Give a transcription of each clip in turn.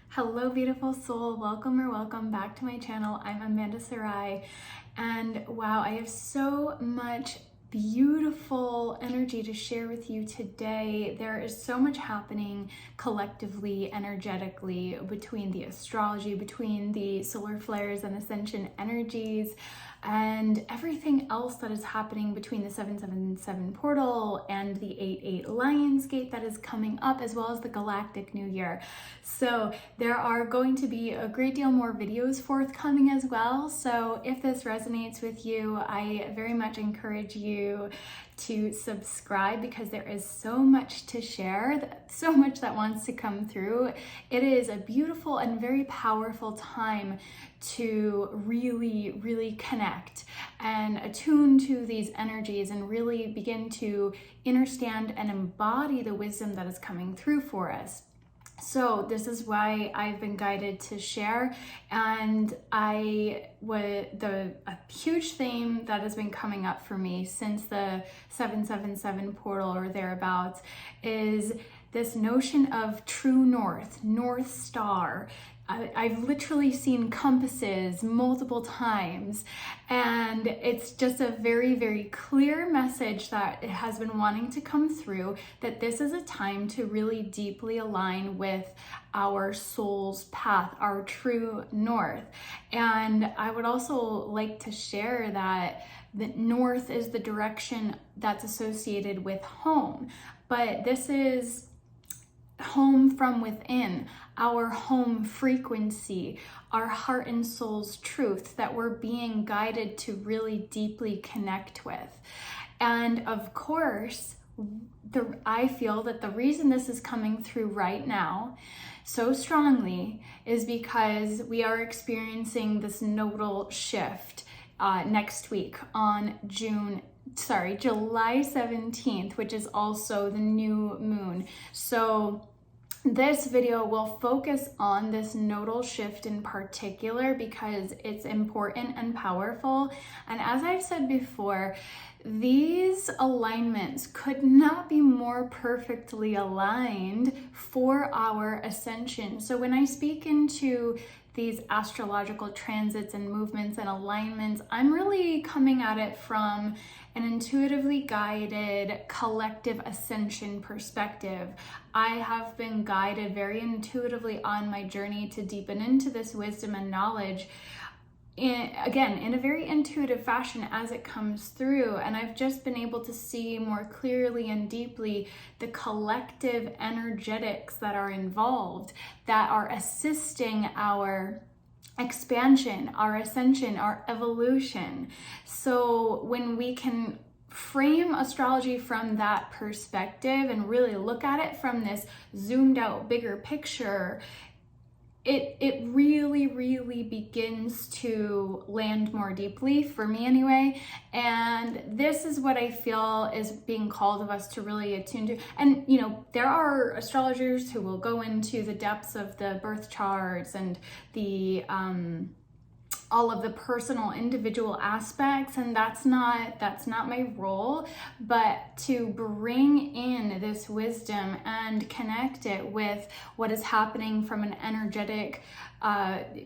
Hello, beautiful soul. Welcome back to my channel. I'm Amanda Sarai, and wow, I have so much beautiful energy to share with you today. There is so much happening collectively, energetically, between the astrology, between the solar flares and ascension energies, and everything else that is happening between the 777 portal and the 88 Lionsgate that is coming up, as well as the Galactic New Year. So there are going to be a great deal more videos forthcoming as well. So if this resonates with you, I very much encourage you to subscribe, because there is so much to share, so much that wants to come through. It is a beautiful and very powerful time to really connect and attune to these energies and really begin to understand and embody the wisdom that is coming through for us. So this is why I've been guided to share, and a huge theme that has been coming up for me since the 777 portal or thereabouts is this notion of true north, north star. I've literally seen compasses multiple times, and it's just a very clear message that it has been wanting to come through, that this is a time to really deeply align with our soul's path, our true north. And I would also like to share that the north is the direction that's associated with home, but this is home from within, our home frequency, our heart and soul's truth that we're being guided to really deeply connect with. And of course, I feel that the reason this is coming through right now so strongly is because we are experiencing this nodal shift next week on July 17th, which is also the new moon. So this video will focus on this nodal shift in particular because it's important and powerful. And as I've said before, these alignments could not be more perfectly aligned for our ascension. So when I speak into these astrological transits and movements and alignments, I'm really coming at it from an intuitively guided collective ascension perspective. I have been guided very intuitively on my journey to deepen into this wisdom and knowledge, in a very intuitive fashion as it comes through. And I've just been able to see more clearly and deeply the collective energetics that are involved, that are assisting our expansion, our ascension, our evolution. So when we can frame astrology from that perspective and really look at it from this zoomed out bigger picture, it really begins to land more deeply, for me anyway. And this is what I feel is being called of us to really attune to. And you know, there are astrologers who will go into the depths of the birth charts and the all of the personal individual aspects, and that's not my role, but to bring in this wisdom and connect it with what is happening from an energetic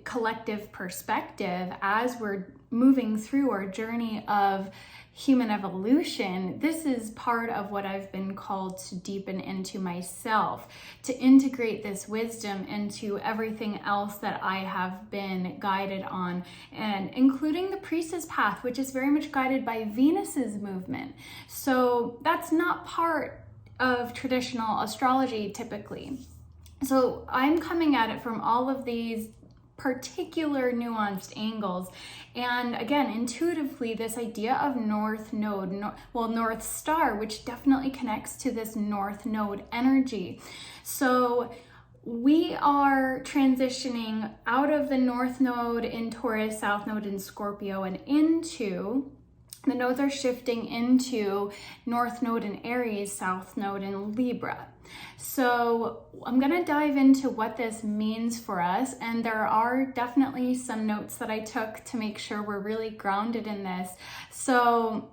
collective perspective as we're moving through our journey of human evolution. This is part of what I've been called to deepen into myself, to integrate this wisdom into everything else that I have been guided on, and including the priestess path, which is very much guided by Venus's movement. So that's not part of traditional astrology typically. So I'm coming at it from all of these particular nuanced angles. And again, intuitively, this idea of north node, north star, which definitely connects to this north node energy. So we are transitioning out of the north node in Taurus South Node in Scorpio and into the nodes are shifting into North Node in Aries, South Node in Libra. So I'm going to dive into what this means for us, and there are definitely some notes that I took to make sure we're really grounded in this. So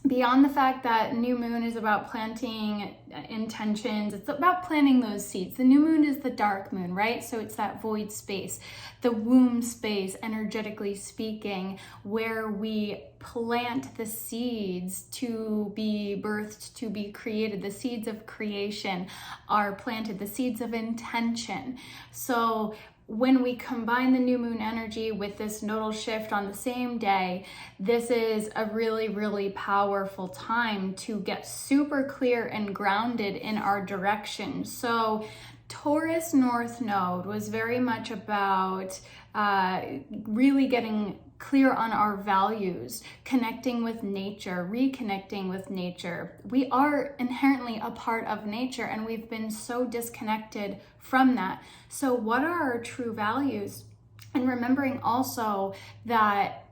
beyond the fact that new moon is about planting intentions, it's about planting those seeds. The new moon is the dark moon, right? So it's that void space, the womb space, energetically speaking, where we plant the seeds to be birthed, to be created. The seeds of creation are planted, the seeds of intention. So when we combine the new moon energy with this nodal shift on the same day, this is a really, really powerful time to get super clear and grounded in our direction. So Taurus North Node was very much about really getting clear on our values, connecting with nature, reconnecting with nature. We are inherently a part of nature, and we've been so disconnected from that. So what are our true values? And remembering also that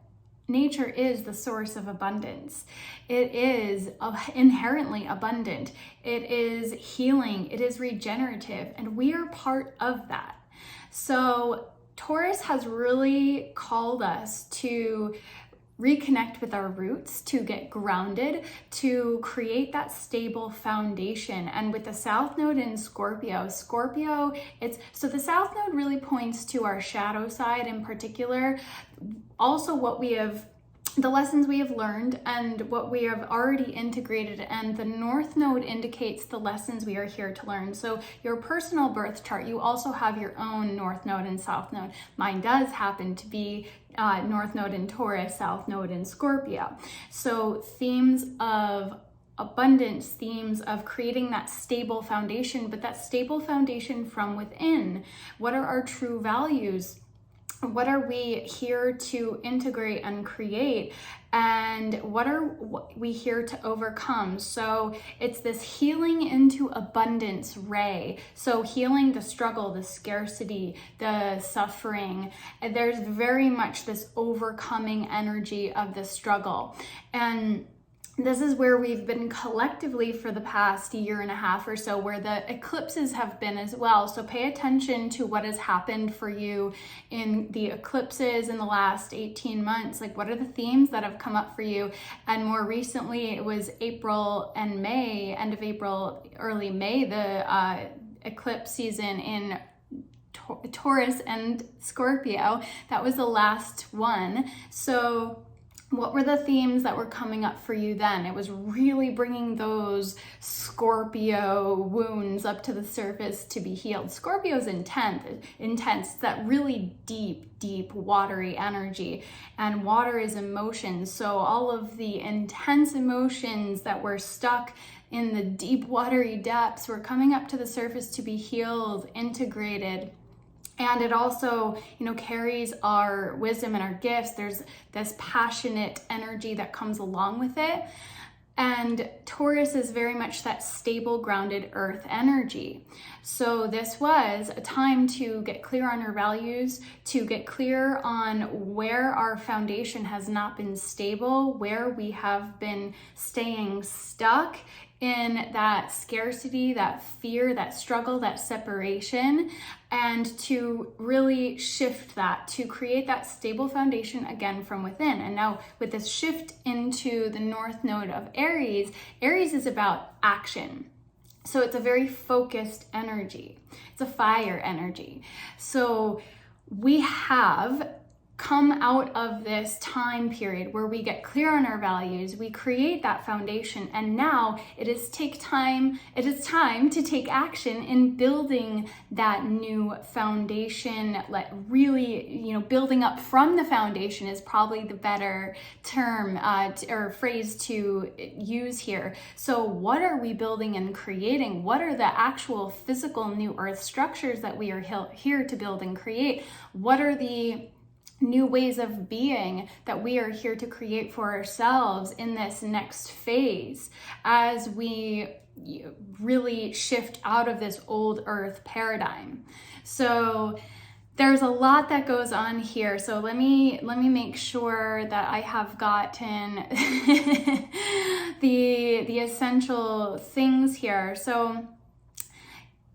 nature is the source of abundance. It is inherently abundant. It is healing. It is regenerative, and we are part of that. So Taurus has really called us to reconnect with our roots, to get grounded, to create that stable foundation. And with the South Node in Scorpio, so the South Node really points to our shadow side in particular. Also the lessons we have learned and what we have already integrated, and the North Node indicates the lessons we are here to learn. So your personal birth chart, you also have your own North Node and South Node. Mine does happen to be North Node in Taurus, South Node in Scorpio. So themes of abundance, themes of creating that stable foundation, but that stable foundation from within. What are our true values? What are we here to integrate and create? And what are we here to overcome? So it's this healing into abundance ray. So healing the struggle, the scarcity, the suffering. There's very much this overcoming energy of the struggle. And this is where we've been collectively for the past year and a half or so, where the eclipses have been as well. So pay attention to what has happened for you in the eclipses in the last 18 months. Like, what are the themes that have come up for you? And more recently, it was April and May, end of April, early May, the eclipse season in Taurus and Scorpio. That was the last one. So what were the themes that were coming up for you then? It was really bringing those Scorpio wounds up to the surface to be healed. Scorpio's intense, that really deep, watery energy. And water is emotion. So all of the intense emotions that were stuck in the deep, watery depths were coming up to the surface to be healed, integrated. And it also, carries our wisdom and our gifts. There's this passionate energy that comes along with it. And Taurus is very much that stable, grounded earth energy. So this was a time to get clear on our values, to get clear on where our foundation has not been stable, where we have been staying stuck in that scarcity, that fear, that struggle, that separation, and to really shift that, to create that stable foundation again from within. And now with this shift into the North Node of Aries, Aries is about action. So it's a very focused energy. It's a fire energy. So we have come out of this time period where we get clear on our values, we create that foundation, and now it is time to take action in building that new foundation. Building up from the foundation is probably the better term or phrase to use here. So what are we building and creating? What are the actual physical new earth structures that we are here to build and create? What are the new ways of being that we are here to create for ourselves in this next phase as we really shift out of this old earth paradigm? So there's a lot that goes on here. So let me make sure that I have gotten the essential things here. So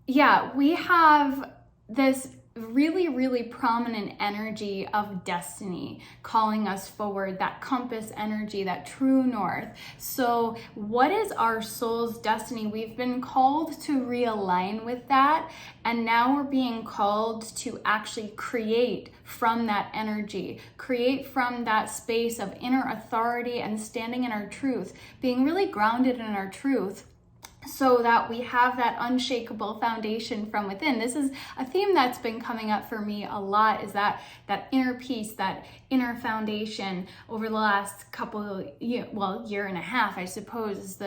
yeah, we have this really, really prominent energy of destiny calling us forward, that compass energy, that true north. So what is our soul's destiny? We've been called to realign with that, and now we're being called to actually create from that energy, create from that space of inner authority and standing in our truth, being really grounded in our truth, so that we have that unshakable foundation from within. This is a theme that's been coming up for me a lot, is that inner peace, that inner foundation over the last year and a half, I suppose,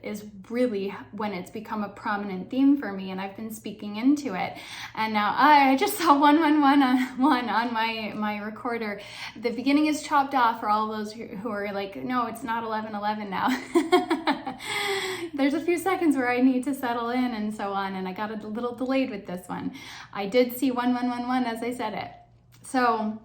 is really when it's become a prominent theme for me, and I've been speaking into it. And now I just saw 111 on my recorder. The beginning is chopped off for all those who are like, no, it's not 11:11 now. There's a few seconds where I need to settle in and so on, and I got a little delayed with this one. I did see 1111 as I said it. So,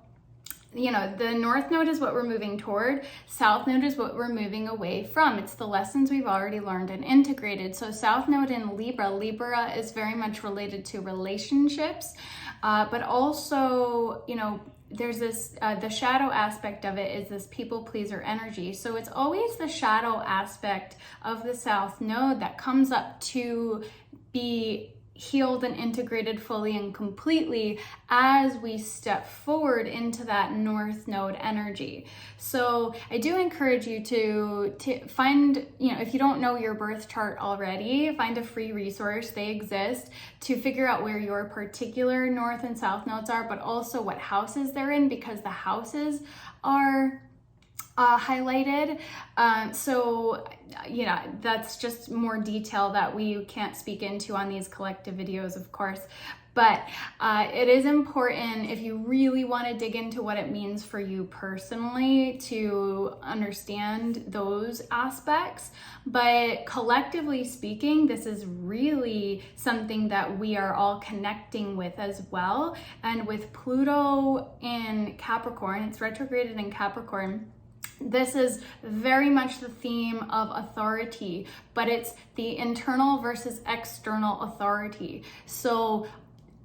you know, the North Node is what we're moving toward. South Node is what we're moving away from. It's the lessons we've already learned and integrated. So South Node in Libra. Libra is very much related to relationships, but also, you know, there's this, the shadow aspect of it is this people pleaser energy. So it's always the shadow aspect of the South Node that comes up to be healed and integrated fully and completely as we step forward into that North Node energy. So I do encourage you to find, you know, if you don't know your birth chart already, find a free resource. They exist to figure out where your particular North and South Nodes are, but also what houses they're in, because the houses are highlighted. So, you know, that's just more detail that we can't speak into on these collective videos, of course. But it is important, if you really want to dig into what it means for you personally, to understand those aspects. But collectively speaking, this is really something that we are all connecting with as well. And with Pluto in Capricorn, it's retrograded in Capricorn. This is very much the theme of authority, but it's the internal versus external authority. So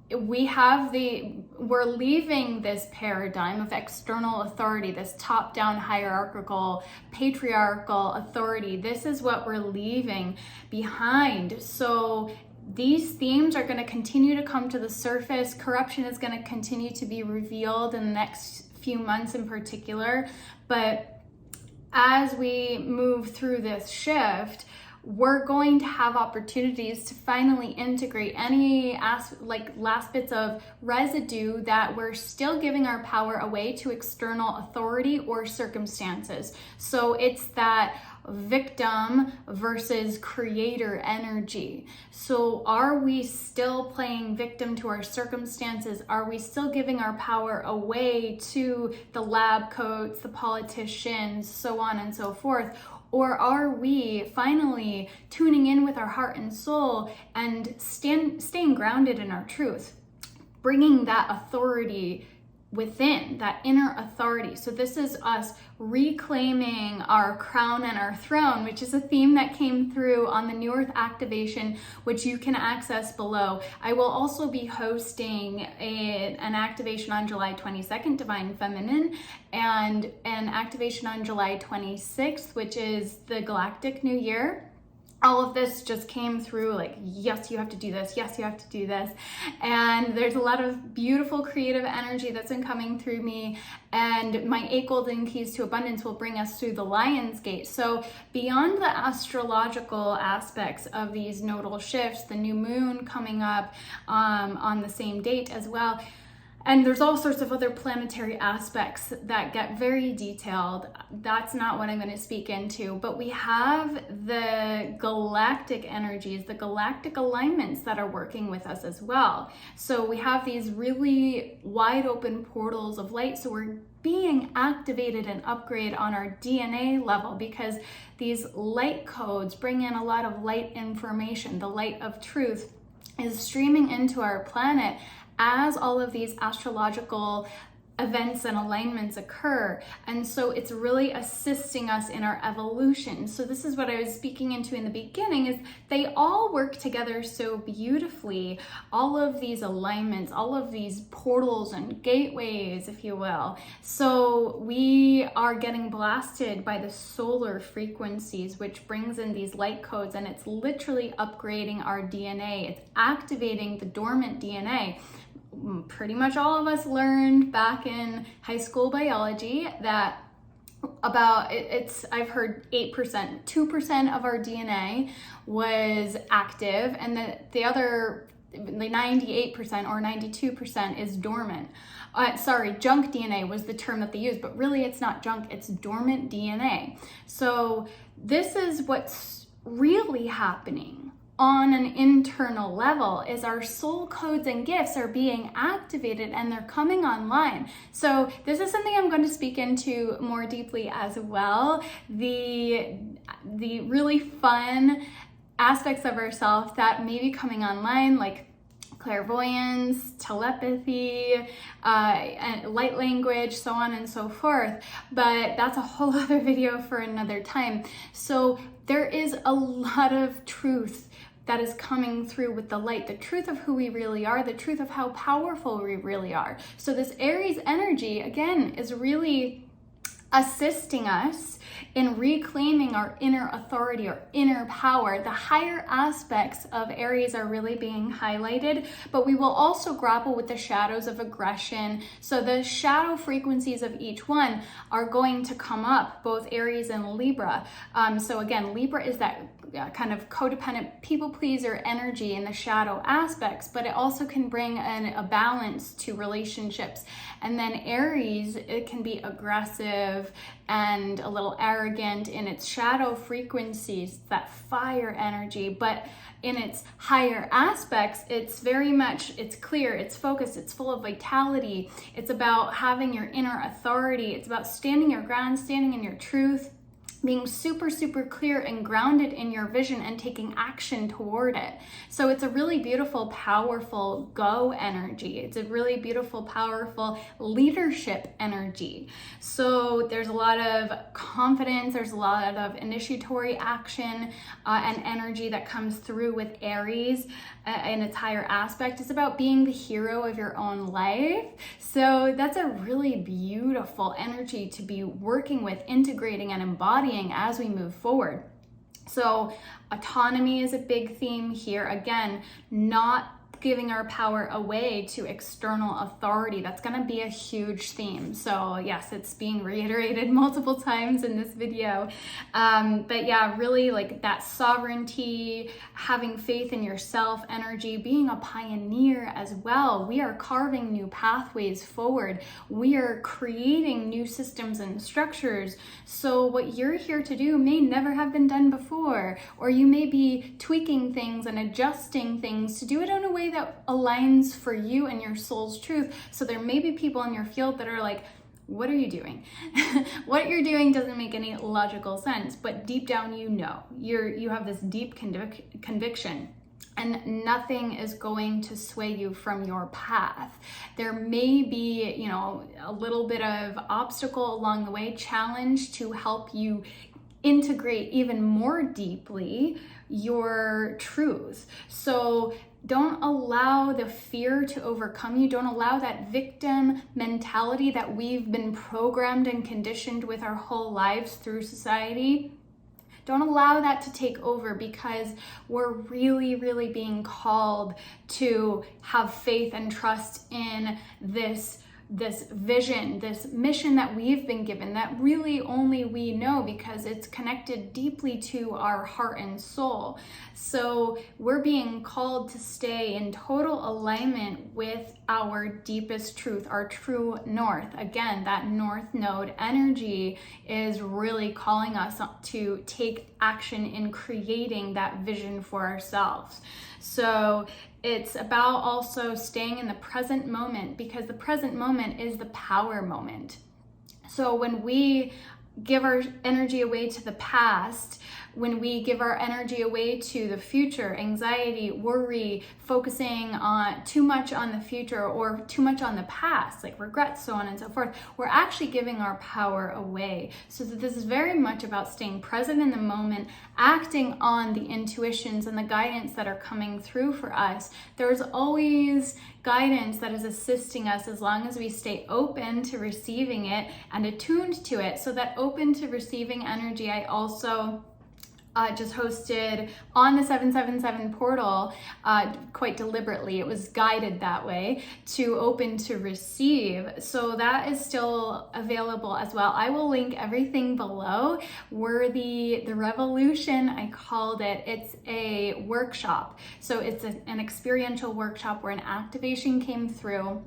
we're leaving this paradigm of external authority, this top-down hierarchical, patriarchal authority. This is what we're leaving behind. So these themes are going to continue to come to the surface. Corruption is going to continue to be revealed in the next few months in particular. But as we move through this shift, we're going to have opportunities to finally integrate any last bits of residue that we're still giving our power away to external authority or circumstances. So it's that victim versus creator energy. So are we still playing victim to our circumstances? Are we still giving our power away to the lab coats, the politicians, so on and so forth? Or are we finally tuning in with our heart and soul and staying grounded in our truth, bringing that authority within, that inner authority? So this is us reclaiming our crown and our throne, which is a theme that came through on the newearth activation, which you can access below. I will also be hosting an activation on July 22nd, Divine Feminine, and an activation on July 26th, which is the Galactic New Year. All of this just came through like, yes, you have to do this. Yes, you have to do this. And there's a lot of beautiful creative energy that's been coming through me. And my 8 golden keys to abundance will bring us through the Lion's Gate. So beyond the astrological aspects of these nodal shifts, the new moon coming up on the same date as well, and there's all sorts of other planetary aspects that get very detailed. That's not what I'm going to speak into, but we have the galactic energies, the galactic alignments that are working with us as well. So we have these really wide open portals of light. So we're being activated and upgraded on our DNA level, because these light codes bring in a lot of light information. The light of truth is streaming into our planet as all of these astrological events and alignments occur. And so it's really assisting us in our evolution. So this is what I was speaking into in the beginning, is they all work together so beautifully. All of these alignments, all of these portals and gateways, if you will. So we are getting blasted by the solar frequencies, which brings in these light codes, and it's literally upgrading our DNA. It's activating the dormant DNA. Pretty much all of us learned back in high school biology that I've heard 8%, 2% of our DNA was active, and the other 98% or 92% is dormant. Junk DNA was the term that they used, but really it's not junk, it's dormant DNA. So this is what's really happening on an internal level, is our soul codes and gifts are being activated and they're coming online. So this is something I'm going to speak into more deeply as well. The really fun aspects of ourselves that may be coming online, like clairvoyance, telepathy, and light language, so on and so forth. But that's a whole other video for another time. So there is a lot of truth that is coming through with the light, the truth of who we really are, the truth of how powerful we really are. So this Aries energy, again, is really assisting us in reclaiming our inner authority or inner power. The higher aspects of Aries are really being highlighted, but we will also grapple with the shadows of aggression. So the shadow frequencies of each one are going to come up, both Aries and Libra. So again, Libra is that kind of codependent people pleaser energy in the shadow aspects, but it also can bring a balance to relationships. And then Aries, it can be aggressive and a little arrogant in its shadow frequencies, that fire energy, but in its higher aspects, it's very much, it's clear, it's focused, it's full of vitality. It's about having your inner authority. It's about standing your ground, standing in your truth, being super, super clear and grounded in your vision and taking action toward it. So it's a really beautiful, powerful go energy. It's a really beautiful, powerful leadership energy. So there's a lot of confidence, there's a lot of initiatory action and energy that comes through with Aries in its higher aspect. It's about being the hero of your own life. So that's a really beautiful energy to be working with, integrating and embodying as we move forward. So autonomy is a big theme here. Again, not giving our power away to external authority. That's going to be a huge theme. So yes, it's being reiterated multiple times in this video. But yeah, really like that sovereignty, having faith in yourself energy, being a pioneer as well. We are carving new pathways forward. We are creating new systems and structures. So what you're here to do may never have been done before, or you may be tweaking things and adjusting things to do it in a way that aligns for you and your soul's truth. So there may be people in your field that are like, what are you doing? What you're doing doesn't make any logical sense, but deep down you know. You have this deep conviction, and nothing is going to sway you from your path. There may be, you know, a little bit of obstacle along the way, challenge to help you integrate even more deeply your truth. So don't allow the fear to overcome you. Don't allow that victim mentality that we've been programmed and conditioned with our whole lives through society. Don't allow that to take over, because we're really, really being called to have faith and trust in this vision, this mission that we've been given, that really only we know, because it's connected deeply to our heart and soul. So we're being called to stay in total alignment with our deepest truth, our true north. Again, that north node energy is really calling us to take action in creating that vision for ourselves. So it's about also staying in the present moment, because the present moment is the power moment. So when we give our energy away to the past, when we give our energy away to the future, anxiety, worry, focusing on too much on the future or too much on the past, like regrets, so on and so forth, we're actually giving our power away. So this is very much about staying present in the moment, acting on the intuitions and the guidance that are coming through for us. There's always guidance that is assisting us as long as we stay open to receiving it and attuned to it. So that open to receiving energy, I also just hosted on the 777 portal quite deliberately. It was guided that way to open to receive. So that is still available as well. I will link everything below. We're the revolution, I called it. It's a workshop. So it's an experiential workshop where an activation came through.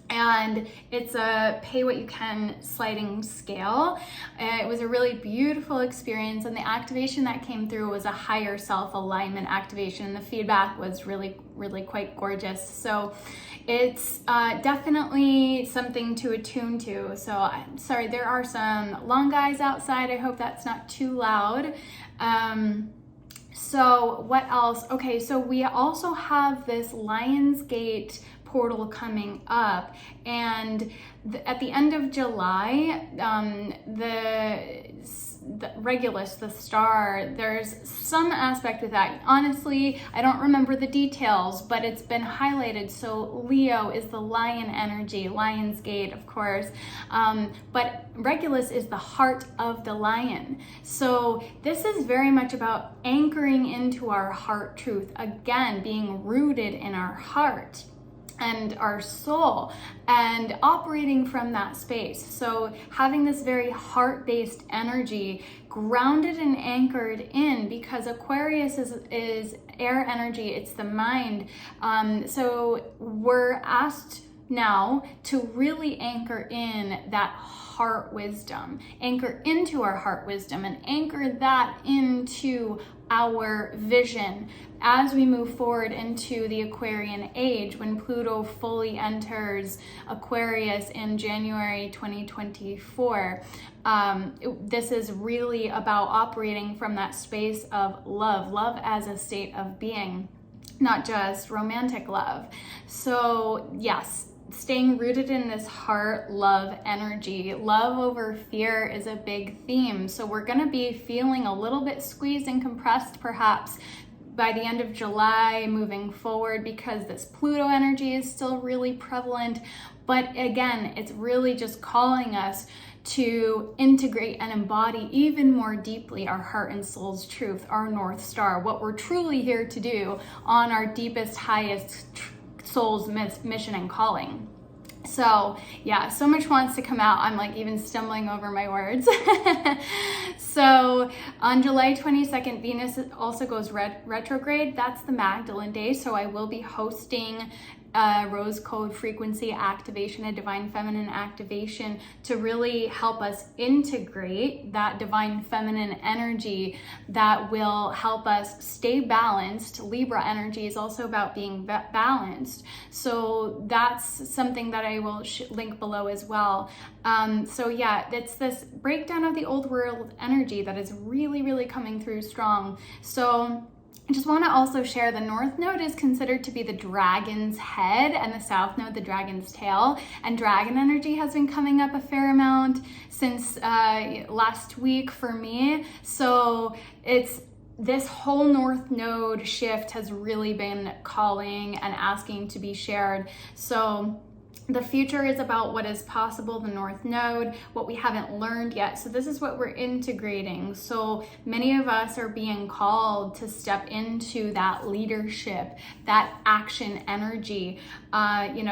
And it's a pay what you can sliding scale. It was a really beautiful experience, and the activation that came through was a higher self alignment activation. The feedback was really, really quite gorgeous. So it's definitely something to attune to. So I'm sorry, there are some long guys outside. I hope that's not too loud. So what else? Okay, so we also have this Lionsgate portal coming up, and at the end of July, the Regulus, the star, there's some aspect with that. Honestly, I don't remember the details, but it's been highlighted. So Leo is the lion energy, Lionsgate, of course, but Regulus is the heart of the lion. So this is very much about anchoring into our heart truth, again, being rooted in our heart and our soul and operating from that space. So having this very heart-based energy grounded and anchored in, because Aquarius is air energy, it's the mind. So we're asked now to really anchor in that heart wisdom, anchor into our heart wisdom, and anchor that into our vision as we move forward into the Aquarian age, when Pluto fully enters Aquarius in January 2024. This is really about operating from that space of love as a state of being, not just romantic love. So yes, staying rooted in this heart love energy. Love over fear is a big theme. So we're going to be feeling a little bit squeezed and compressed perhaps by the end of July moving forward, because this Pluto energy is still really prevalent. But again, it's really just calling us to integrate and embody even more deeply our heart and soul's truth, our North Star, what we're truly here to do on our deepest, highest soul's mission and calling. So yeah, so much wants to come out. I'm like even stumbling over my words. So on July 22nd, Venus also goes retrograde. That's the Magdalene day. So I will be hosting rose code frequency activation, a divine feminine activation, to really help us integrate that divine feminine energy that will help us stay balanced. Libra energy is also about being balanced. So that's something that I will link below as well. So yeah, it's this breakdown of the old world energy that is really, really coming through strong. So I just want to also share the North Node is considered to be the dragon's head and the South Node the dragon's tail. And dragon energy has been coming up a fair amount since last week for me. So it's this whole North Node shift has really been calling and asking to be shared. So the future is about what is possible, the North Node, what we haven't learned yet. So this is what we're integrating. So many of us are being called to step into that leadership, that action energy.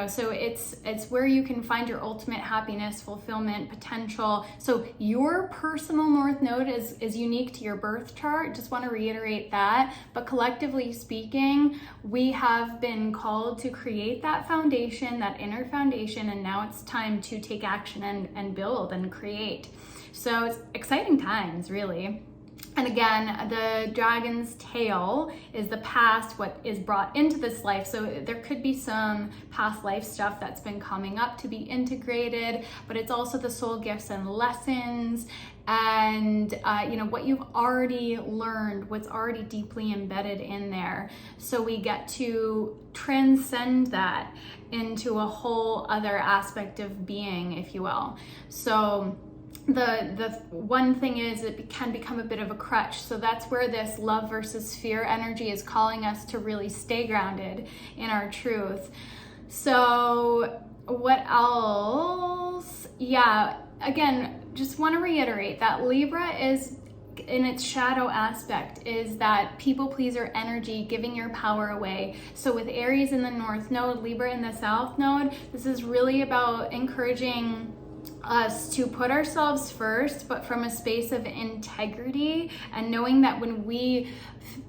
So it's where you can find your ultimate happiness, fulfillment, potential. So your personal North Node is unique to your birth chart. Just want to reiterate that. But collectively speaking, we have been called to create that foundation, that inner foundation, and now it's time to take action and build and create. So it's exciting times, really. And again, the dragon's tail is the past, what is brought into this life. So there could be some past life stuff that's been coming up to be integrated, but it's also the soul gifts and lessons and what you've already learned, what's already deeply embedded in there. So we get to transcend that into a whole other aspect of being, if you will. So the one thing is it can become a bit of a crutch. So that's where this love versus fear energy is calling us to really stay grounded in our truth. So what else? Yeah, again, just want to reiterate that Libra is, in its shadow aspect, is that people pleaser energy, giving your power away. So with Aries in the North Node, Libra in the South Node, this is really about encouraging us to put ourselves first, but from a space of integrity, and knowing that when we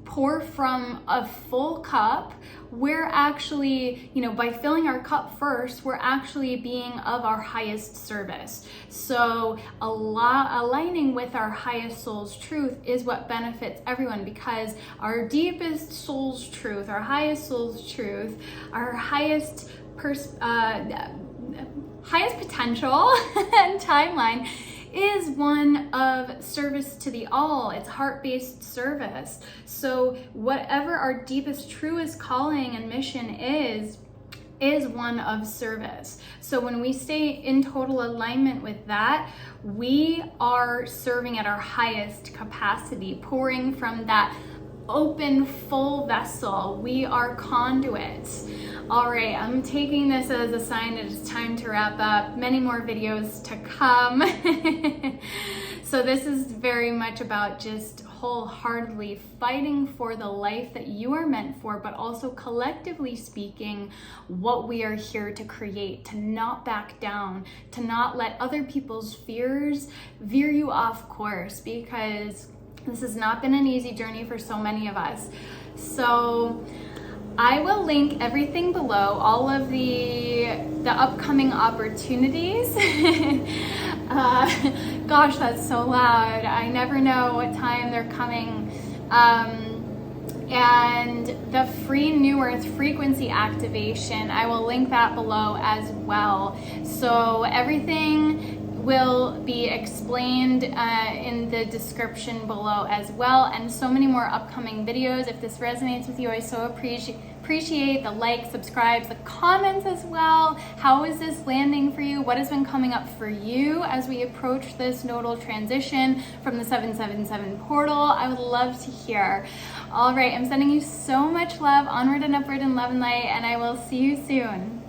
pour from a full cup, we're actually, by filling our cup first, we're actually being of our highest service. So aligning with our highest soul's truth is what benefits everyone, because our deepest soul's truth, our highest soul's truth, our highest potential and timeline is one of service to the all. It's heart-based service. So whatever our deepest, truest calling and mission is one of service. So when we stay in total alignment with that, we are serving at our highest capacity, pouring from that open, full vessel. We are conduits. All right, I'm taking this as a sign that it's time to wrap up. Many more videos to come. So this is very much about just wholeheartedly fighting for the life that you are meant for, but also collectively speaking, what we are here to create, to not back down, to not let other people's fears veer you off course, because this has not been an easy journey for so many of us. So I will link everything below, all of the upcoming opportunities. Gosh, that's so loud. I never know what time they're coming. And the free New Earth frequency activation, I will link that below as well. So everything will be explained in the description below as well, and so many more upcoming videos. If this resonates with you, I so appreciate the likes, subscribes, the comments as well. How is this landing for you? What has been coming up for you as we approach this nodal transition from the 777 portal? I would love to hear. All right, I'm sending you so much love, onward and upward in love and light, and I will see you soon.